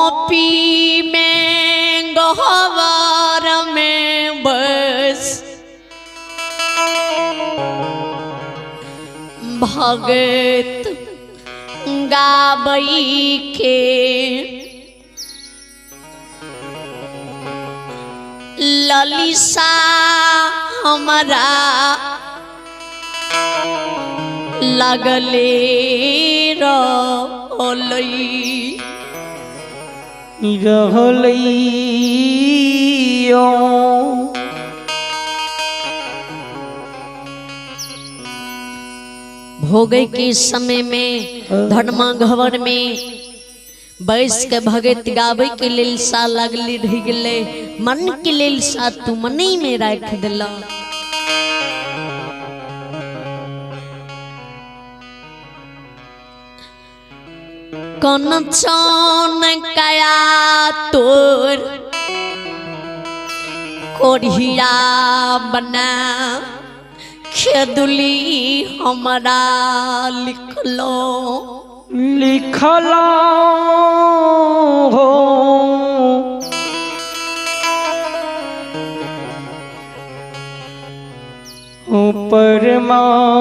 पोपी में गहवर में बस भगत गाबई के ललिसा हमारा लगले भोगे के समय में धर्मा घवर में बैस के भगत गावे के लेल सा लगली रह गले मन के लेल सा तू मनी में रख दिला। कौन चौन कया तोर कोढ़िया बना खेदुली हमारा लिखलो लिखला हो परमात्मा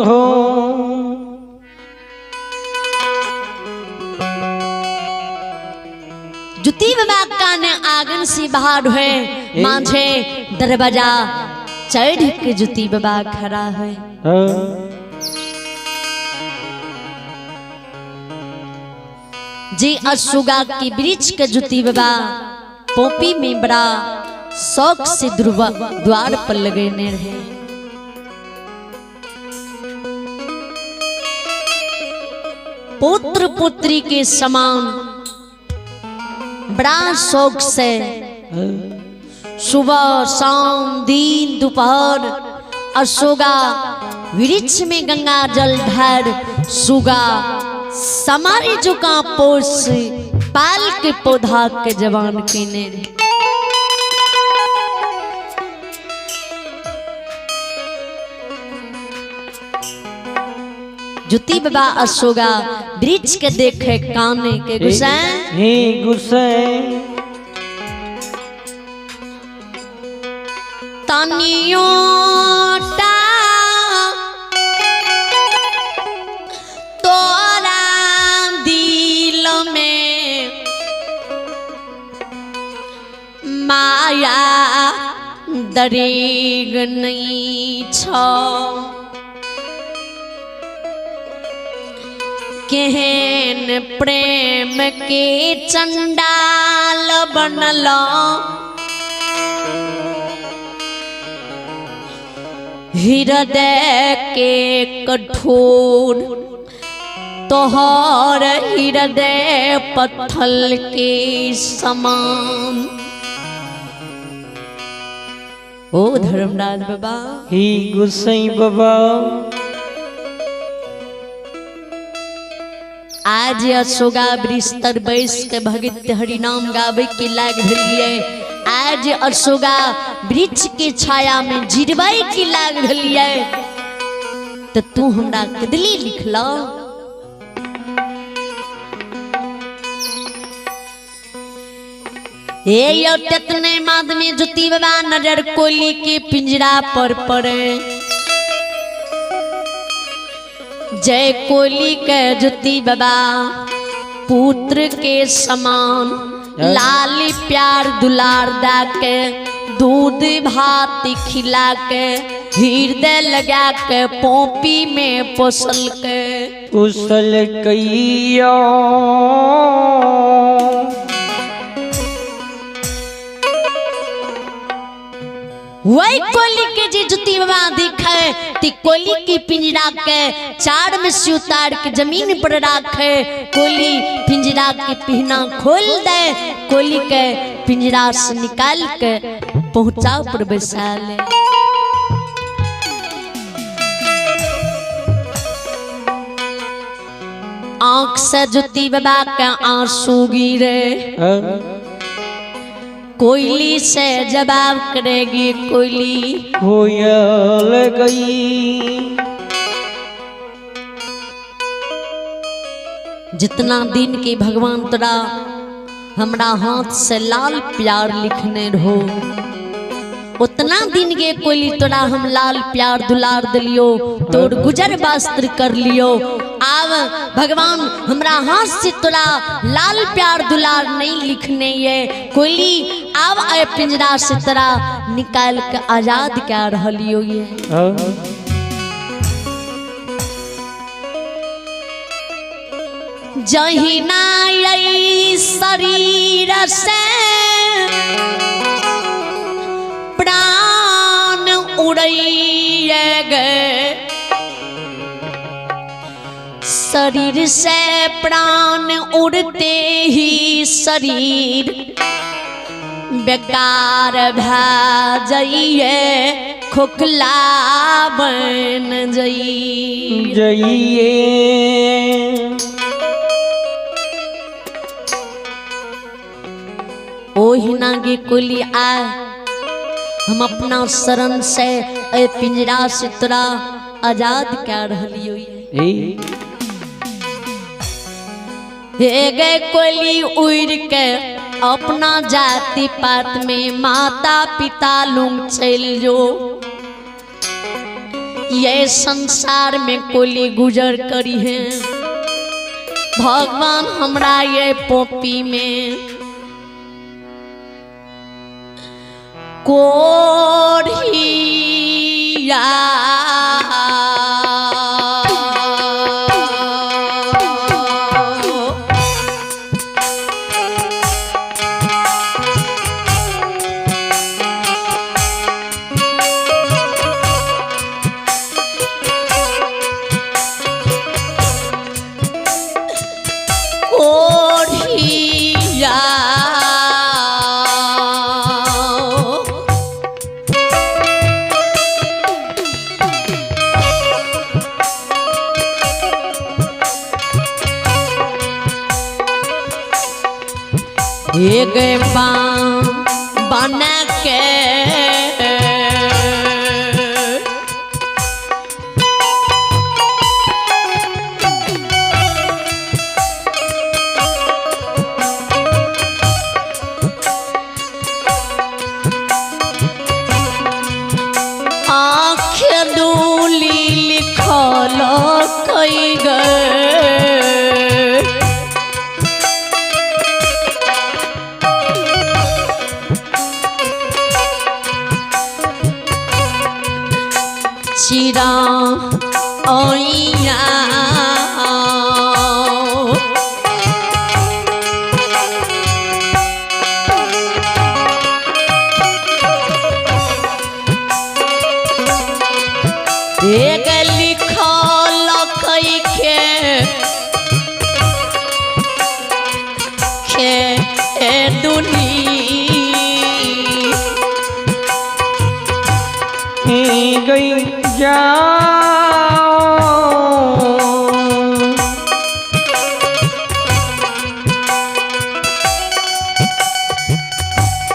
हो। जुती बाबा का ने आंगन से बाहर है मांझे दरवाजा चढ़ के जुती बाबा खड़ा है। जी अशुगा की वृक्ष के जुती बाबा पोपी में बड़ा शौक से द्वार पर लगे रहे। पुत्र पुत्री के समान बड़ा शौक से सुबह शाम दिन दोपहर अशोगा वृक्ष में गंगा जल ढार सुगा समारे जुका पोस पाल के पौधा के जवान केने रे। जुती बाबा अशोगा वृक्ष के देखे काने के गुस्सा हे गुस्सा तानियों माया दरेग नहीं छो केहन प्रेम के चंडाल बनलो हृदय के कठोर तोहर हृदय पत्थर के समान। ओ धर्मराज बाबा ही गुसाई बाबा आज अशोगा वृस्तर बैस के भगत हरिनाम गावे के लाग रही। आज अशोगा वृक्ष के छाया में जिरवाई की लाग रही तो तू हमरा कदली लिखला। ये ततने माद में जुती बाबा नजर कोयली के पिंजरा पर पड़े। जय कोयली के जुती बाबा पुत्र के समान लाली प्यार दुलार दा के दूध भात खिला के हृदय लगा के पोपी में पोसल कैया वही कोयली के जी जुती बाबा दिखे ती कोयली की पिंजरा के चार में से उतार के जमीन पर रखे। कोयली पिंजरा के पिहना खोल दे कोयली के पिंजरा से निकाल के पहुंचा पर बैसा ले। आंख से जुती बाबा के आंसू गिरे। कोयली से जवाब करेगी कोयली कोयल गई। जितना दिन के भगवान तोरा हमरा हाथ से लाल प्यार लिखने रहो, उतना दिन के कोली तोरा हम लाल प्यार दुलार दिलियो, तोर गुजर वस्त्र कर लियो। आव भगवान हमरा हाथ से तोरा लाल प्यार दुलार नहीं लिखने ये कोली, आव आए पिंजरा से तोरा निकाल के आजाद क्या रहलियो ये। जहिना यही शरीर से प्राण उड़ैए गए, शरीर से प्राण उड़ते ही शरीर बेकार भा जाइए, खोखला बन जाइए। ओहिना गे कोली आ हम अपना शरण से ए पिंजरा से तोरा आजाद क्या रहलियो ये। हे गे कोली उड़ के अपना जाति पात में माता पिता लुंग चल जो, ये संसार में कोली गुजर करी है। भगवान हमरा ये पोपी में कोढ़िया एक बन के आँख दूली लिखल कई गए, चिरा ओइया एक लिखल कई के दुनी गई जाओ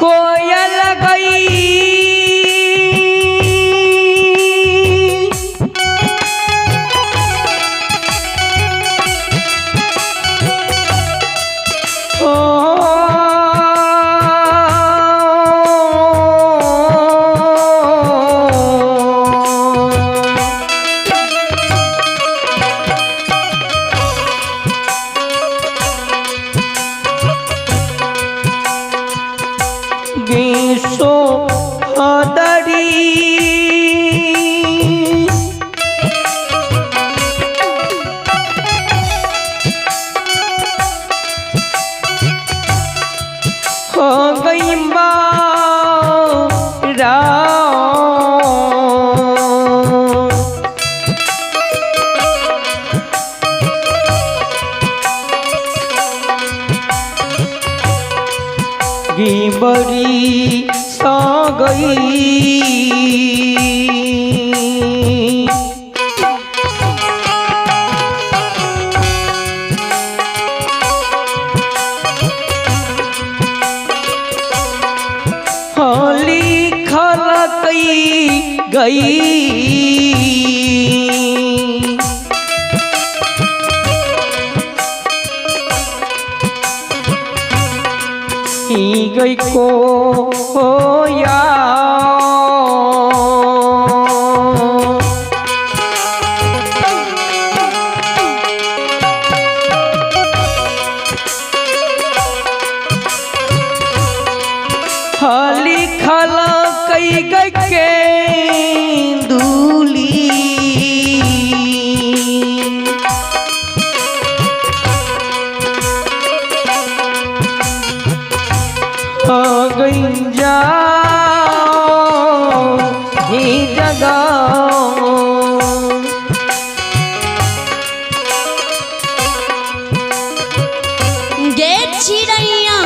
कोयल गई सो हदरी हो गई बारा बड़ी सा गई होली खलकई गई जय को या हाली खाला कई के दूली आ गई जाओ ही जगाओ गे चिड़ैया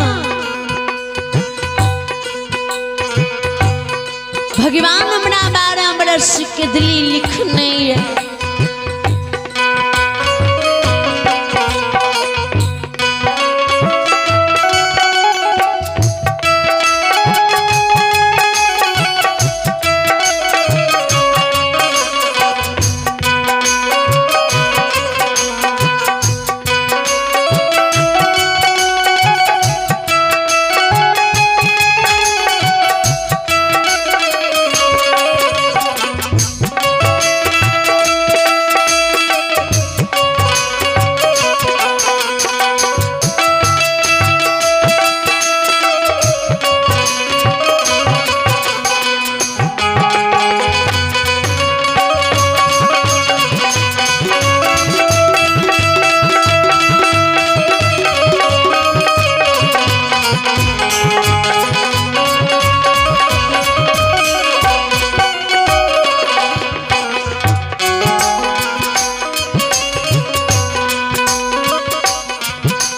भगवान हमरा 12 बरस के दिली लिखने है।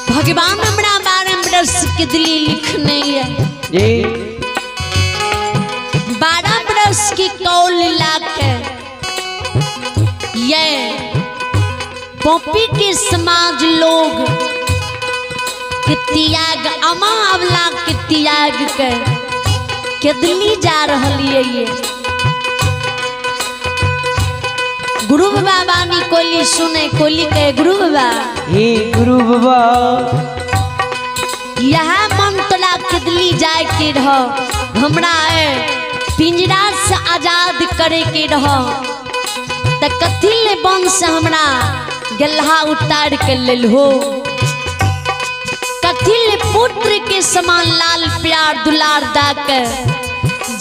भगवान हमरा 12 बरस के दिली लिखने है। जी 12 बरस की कौल लाके ये पोपी के समाज लोग के त्याग अमा अवला के त्याग के दिल्ली जा रही है। ये गुरु बाबा बानी कोली सुने कोली के गुरु बाबा हे गुरु बाबा यहाँ मन तोला किदली जाए के रह हमरा पिंजरा से आजाद करे के रह त कथी ले बन से हमरा गल्हा उतार के लेल हो कथी ले पुत्र के समान लाल प्यार दुलार दा के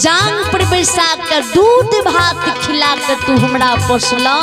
जान पर बैसा कर दूध भात खिला कर तू हमरा पोसला।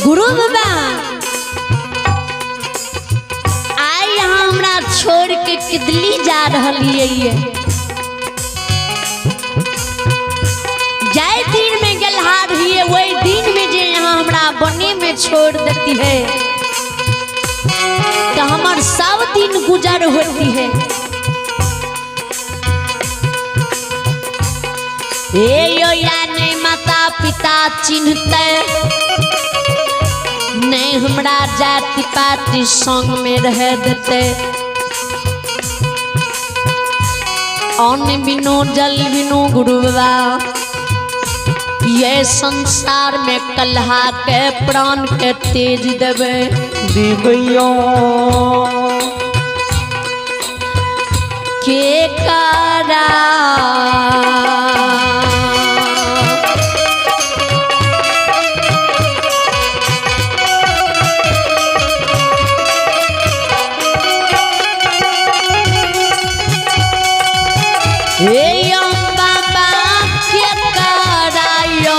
गुरु बाबा आई यहाँ हमरा छोड़ के किदली जा रही है। जाए दिन में गलहा रही है वही दिन में जे यहाँ हमरा बने में छोड़ देती है तो हमार सब दिन गुजर होती है। ए यो या नहीं माता पिता चिन्हते नहीं हमरा जाति पाति संग में रह देते, अन्न बिनु जल बिनु गुरु बाबा ये संसार में कलहा के प्राण के तेज देवे दिवैयो के कारा बाबा के करायो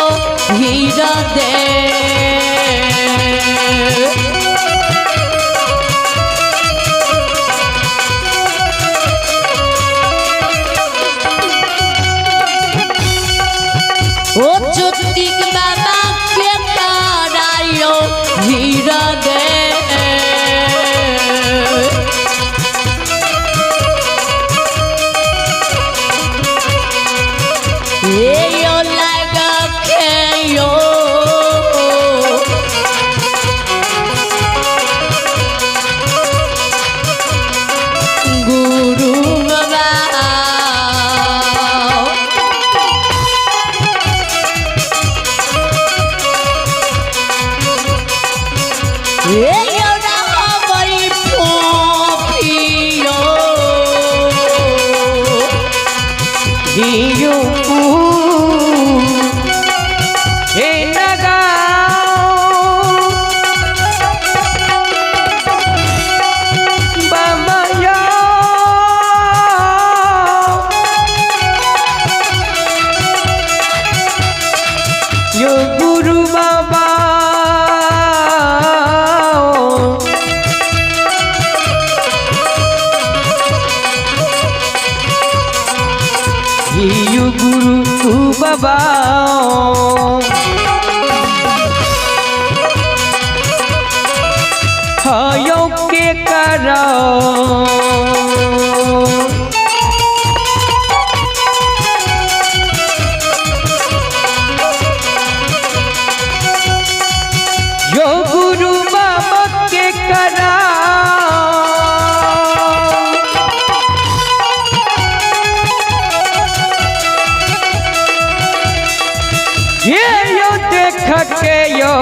हीरा दे ओ ज्योति बाबा के करायो हीरा दे यो लगा के यो गुरु बाबा यो रावई पोपियो दियो हे नगाओ बाबा यो गुरु बाबा यो गुरु बाबा हायो के करो यो गुरु बाबा के करो ये यो देख के यो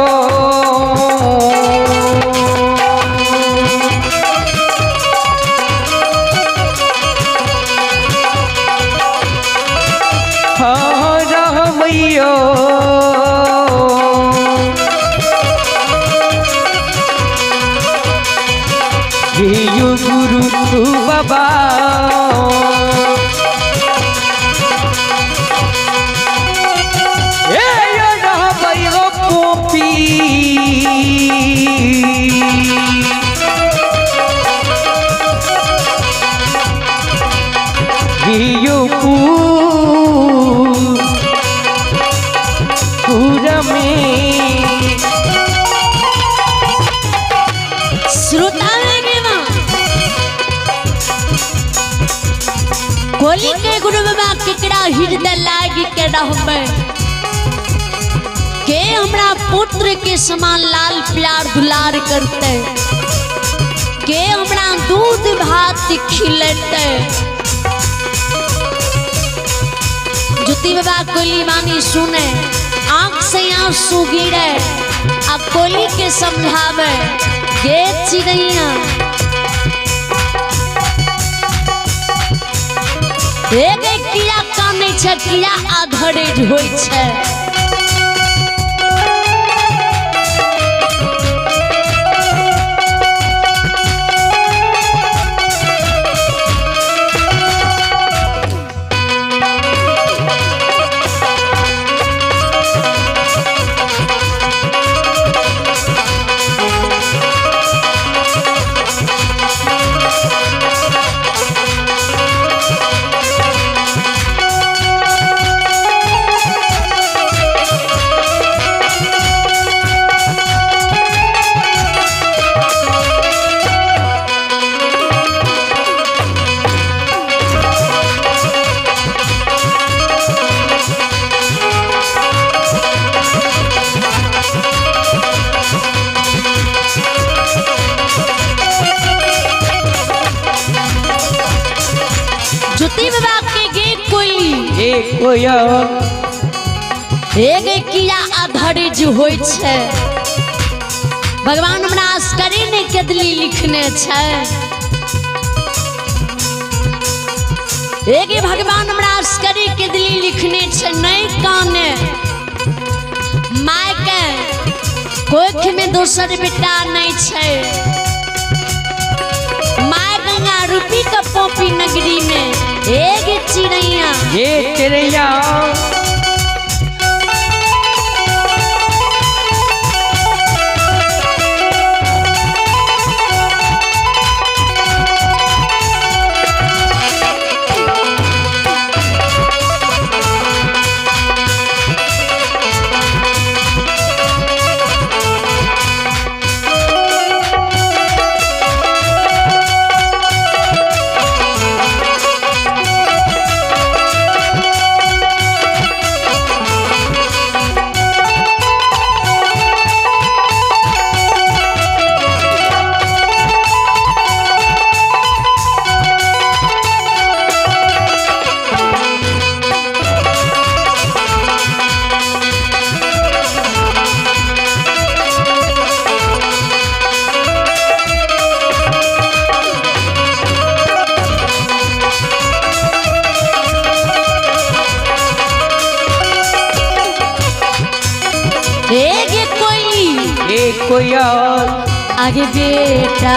हाँ रहमैयो यो गुरु बाबा यो पूरा में श्रोता कोली के गुरु बाबा केकरा हृदय लागी के रहबे के हमरा पुत्र के समान लाल प्यार दुलार करते के हमरा दूध भात खिलेते ज्योति बाबा कोली मानी सुने आंख से आंसू गिरे आ कोली के समझावे गे चिड़ैया एक कीड़ा कानै छै कीड़ा आधरे होइ छै कोयल एक किया अधरिज होइ छै भगवान हमरा असकरी ने केदली लिखने छै एक भगवान हमरा असकरी केदली लिखने छै नहीं काने माय के कोख में दोसर बेटा नहीं छै माय गंगा रूपी का पोपी नगरी में एक चिड़ैया ये चिड़ैया कोयल आगे बेटा